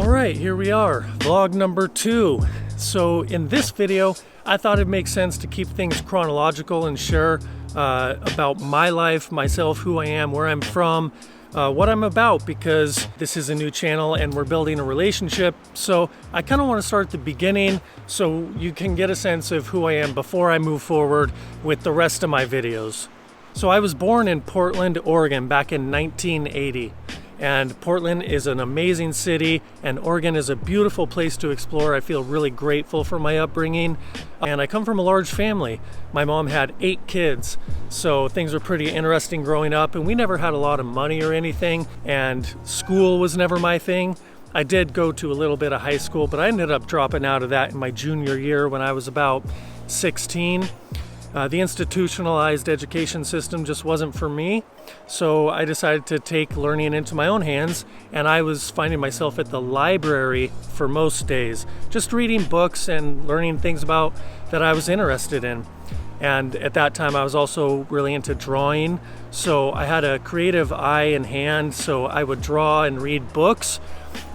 Alright, here we are, vlog number 2. So in this video, I thought it'd make sense to keep things chronological and share about my life, myself, who I am, where I'm from, what I'm about, because this is a new channel and we're building a relationship. So I kind of want to start at the beginning so you can get a sense of who I am before I move forward with the rest of my videos. So I was born in Portland, Oregon back in 1980. And Portland is an amazing city, and Oregon is a beautiful place to explore. I feel really grateful for my upbringing. And I come from a large family. My mom had 8 kids, so things were pretty interesting growing up, and we never had a lot of money or anything, and school was never my thing. I did go to a little bit of high school, but I ended up dropping out of that in my junior year when I was about 16. The institutionalized education system just wasn't for me, so I decided to take learning into my own hands, and I was finding myself at the library for most days, just reading books and learning things about that I was interested in. And at that time I was also really into drawing, so I had a creative eye and hand, so I would draw and read books.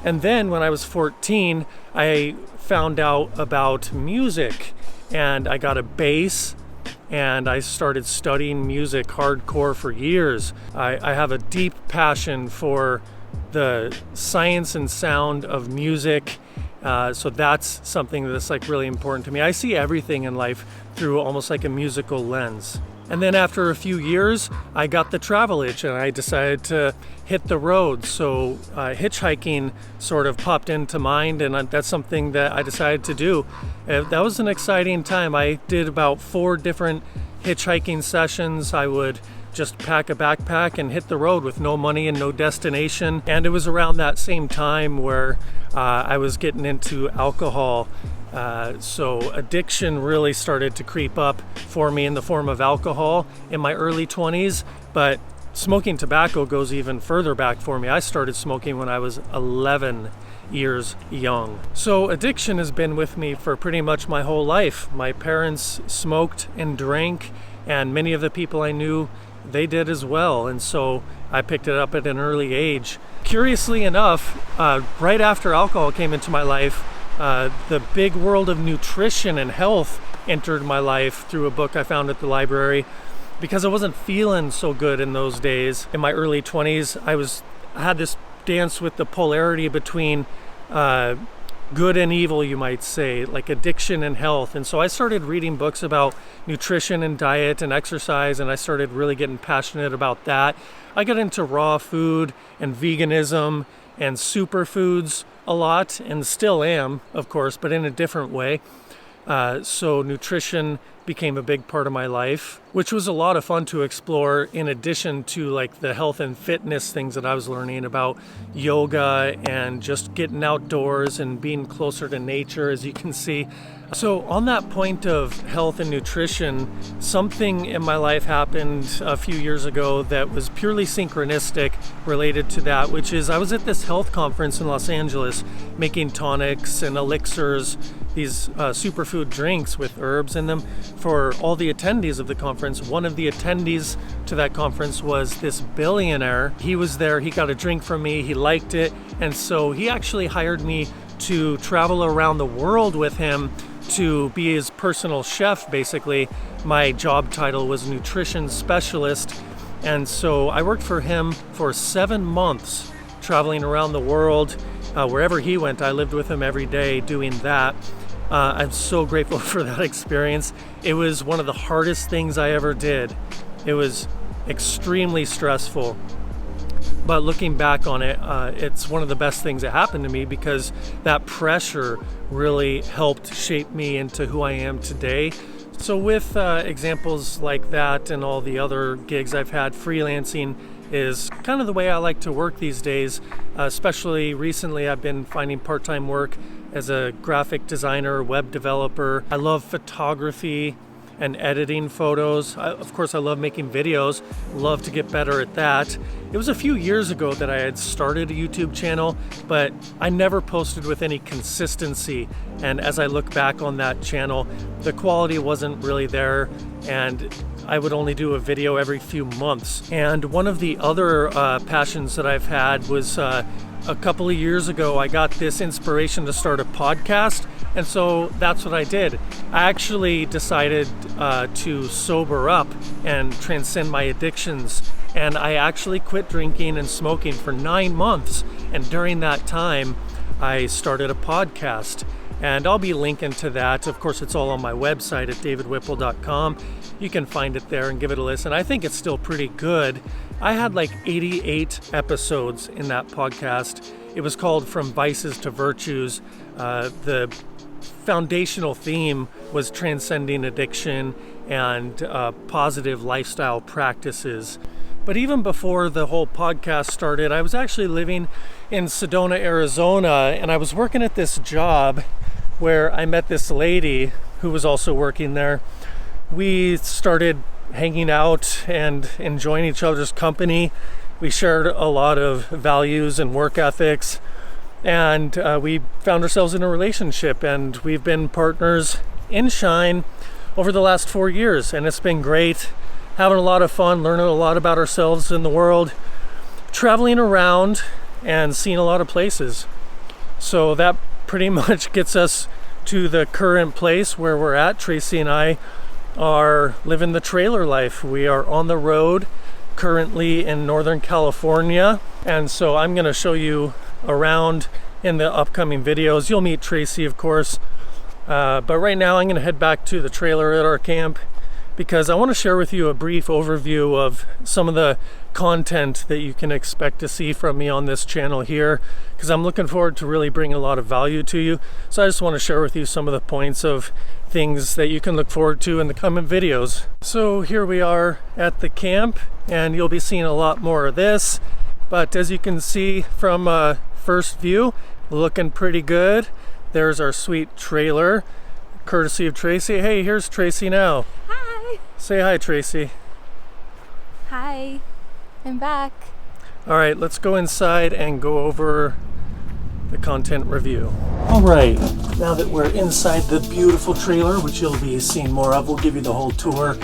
And then when I was 14, I found out about music, and I got a bass, and I started studying music hardcore for years. I have a deep passion for the science and sound of music, so that's something that's like really important to me. I see everything in life through almost like a musical lens. And then after a few years, I got the travel itch and I decided to hit the road. So hitchhiking sort of popped into mind, and that's something that I decided to do. That was an exciting time. I did about 4 different hitchhiking sessions. I would just pack a backpack and hit the road with no money and no destination. And it was around that same time where I was getting into alcohol. So addiction really started to creep up for me in the form of alcohol in my early 20s, but smoking tobacco goes even further back for me. I started smoking when I was 11 years young. So addiction has been with me for pretty much my whole life. My parents smoked and drank, and many of the people I knew, they did as well, and so I picked it up at an early age. Curiously enough, right after alcohol came into my life, the big world of nutrition and health entered my life through a book I found at the library, because I wasn't feeling so good in those days. In my early 20s, I had this dance with the polarity between good and evil, you might say, like addiction and health. And so I started reading books about nutrition and diet and exercise, and I started really getting passionate about that. I got into raw food and veganism and superfoods a lot, and still am, of course, but in a different way. So nutrition became a big part of my life, which was a lot of fun to explore, in addition to like the health and fitness things that I was learning about yoga and just getting outdoors and being closer to nature, as you can see. So on that point of health and nutrition, something in my life happened a few years ago that was purely synchronistic related to that, which is I was at this health conference in Los Angeles making tonics and elixirs, these superfood drinks with herbs in them, for all the attendees of the conference. One of the attendees to that conference was this billionaire. He was there, he got a drink from me, he liked it, and so he actually hired me to travel around the world with him to be his personal chef, basically. My job title was nutrition specialist, and so I worked for him for 7 months, traveling around the world. Wherever he went, I lived with him every day doing that. I'm so grateful for that experience. It was one of the hardest things I ever did. It was extremely stressful. But looking back on it, it's one of the best things that happened to me, because that pressure really helped shape me into who I am today. So with examples like that and all the other gigs I've had, freelancing is kind of the way I like to work these days. Especially recently, I've been finding part-time work as a graphic designer, web developer. I love photography and editing photos. Of course, I love making videos, love to get better at that. It was a few years ago that I had started a YouTube channel, but I never posted with any consistency. And as I look back on that channel, the quality wasn't really there, and I would only do a video every few months. And one of the other passions that I've had was a couple of years ago, I got this inspiration to start a podcast, and so that's what I did. I actually decided to sober up and transcend my addictions, and I actually quit drinking and smoking for 9 months, and during that time, I started a podcast. And I'll be linking to that. Of course, it's all on my website at davidwhipple.com. You can find it there and give it a listen. I think it's still pretty good. I had like 88 episodes in that podcast. It was called From Vices to Virtues. The foundational theme was transcending addiction and positive lifestyle practices. But even before the whole podcast started, I was actually living in Sedona, Arizona, and I was working at this job where I met this lady who was also working there. We started hanging out and enjoying each other's company. We shared a lot of values and work ethics, and we found ourselves in a relationship, and we've been partners in Shine over the last 4 years, and it's been great. Having a lot of fun, learning a lot about ourselves and the world, traveling around and seeing a lot of places. So that pretty much gets us to the current place where we're at. Tracy and I are living the trailer life. We are on the road currently in Northern California, and so I'm going to show you around in the upcoming videos. You'll meet Tracy, of course, but right now I'm going to head back to the trailer at our camp because I want to share with you a brief overview of some of the content that you can expect to see from me on this channel here, because I'm looking forward to really bringing a lot of value to you. So I just want to share with you some of the points of things that you can look forward to in the coming videos. So here we are at the camp, and you'll be seeing a lot more of this, but as you can see from first view, looking pretty good. There's our sweet trailer, courtesy of Tracy. Hey, here's Tracy now. Hi. Say hi, Tracy. Hi. I'm back. All right, let's go inside and go over the content review. All right, now that we're inside the beautiful trailer, which you'll be seeing more of, we'll give you the whole tour.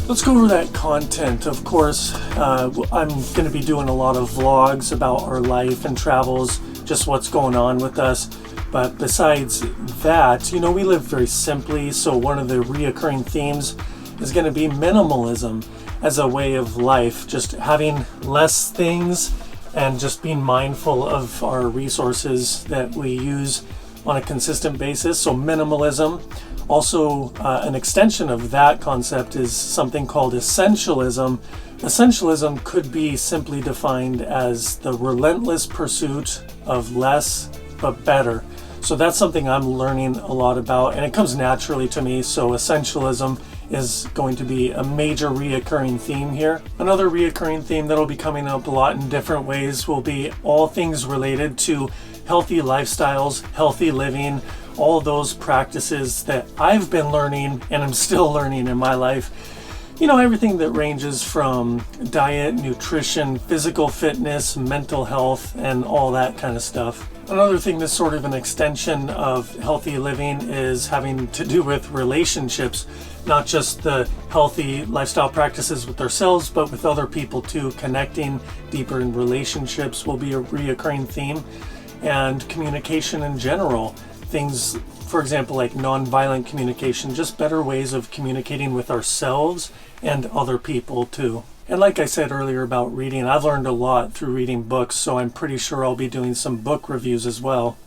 Let's go over that content. Of course, I'm going to be doing a lot of vlogs about our life and travels, just what's going on with us. But besides that, we live very simply, so one of the reoccurring themes is going to be minimalism as a way of life, just having less things and just being mindful of our resources that we use on a consistent basis. So minimalism. Also, an extension of that concept is something called essentialism. Essentialism could be simply defined as the relentless pursuit of less but better. So that's something I'm learning a lot about, and it comes naturally to me. So essentialism is going to be a major reoccurring theme here. Another reoccurring theme that'll be coming up a lot in different ways will be all things related to healthy lifestyles, healthy living, all those practices that I've been learning and I'm still learning in my life. Everything that ranges from diet, nutrition, physical fitness, mental health, and all that kind of stuff. Another thing that's sort of an extension of healthy living is having to do with relationships, not just the healthy lifestyle practices with ourselves, but with other people too. Connecting deeper in relationships will be a reoccurring theme, and communication in general. Things, for example, like nonviolent communication, just better ways of communicating with ourselves and other people too. And like I said earlier about reading, I've learned a lot through reading books, so I'm pretty sure I'll be doing some book reviews as well.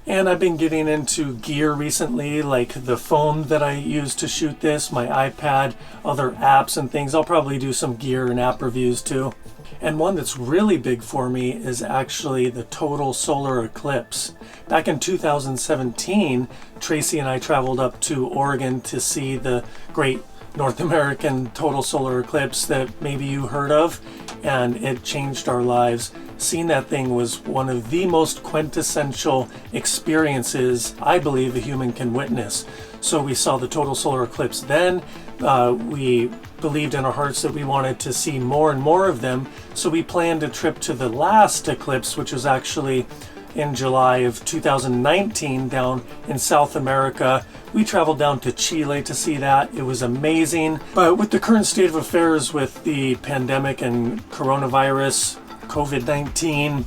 And I've been getting into gear recently, like the phone that I use to shoot this, my iPad, other apps and things. I'll probably do some gear and app reviews too. And one that's really big for me is actually the total solar eclipse. Back in 2017, Tracy and I traveled up to Oregon to see the great North American total solar eclipse that maybe you heard of, and it changed our lives. Seeing that thing was one of the most quintessential experiences I believe a human can witness. So we saw the total solar eclipse then. We believed in our hearts that we wanted to see more and more of them, so we planned a trip to the last eclipse, which was actually in July of 2019 down in South America. We traveled down to Chile to see that. It was amazing. But with the current state of affairs with the pandemic and coronavirus, COVID-19,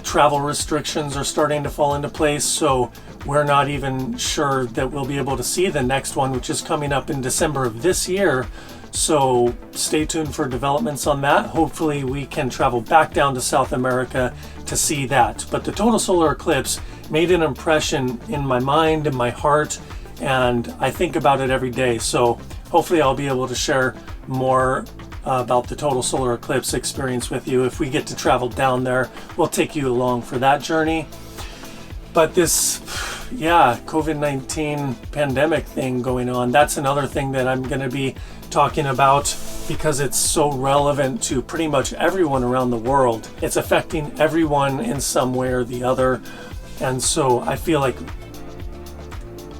Travel restrictions are starting to fall into place, so we're not even sure that we'll be able to see the next one, which is coming up in December of this year. So stay tuned for developments on that. Hopefully we can travel back down to South America to see that. But the total solar eclipse made an impression in my mind and my heart, and I think about it every day. So hopefully I'll be able to share more about the total solar eclipse experience with you. If we get to travel down there, we'll take you along for that journey. But this, COVID-19 pandemic thing going on, that's another thing that I'm going to be talking about because it's so relevant to pretty much everyone around the world. It's affecting everyone in some way or the other. And so I feel like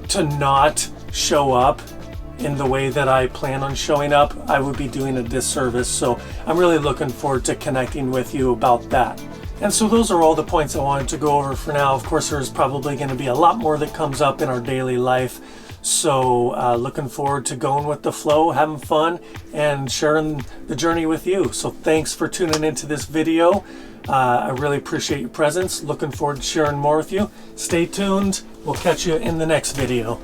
to not show up in the way that I plan on showing up, I would be doing a disservice. So I'm really looking forward to connecting with you about that. And so those are all the points I wanted to go over for now. Of course, there's probably going to be a lot more that comes up in our daily life. So looking forward to going with the flow, having fun, and sharing the journey with you. So thanks for tuning into this video. I really appreciate your presence. Looking forward to sharing more with you. Stay tuned. We'll catch you in the next video.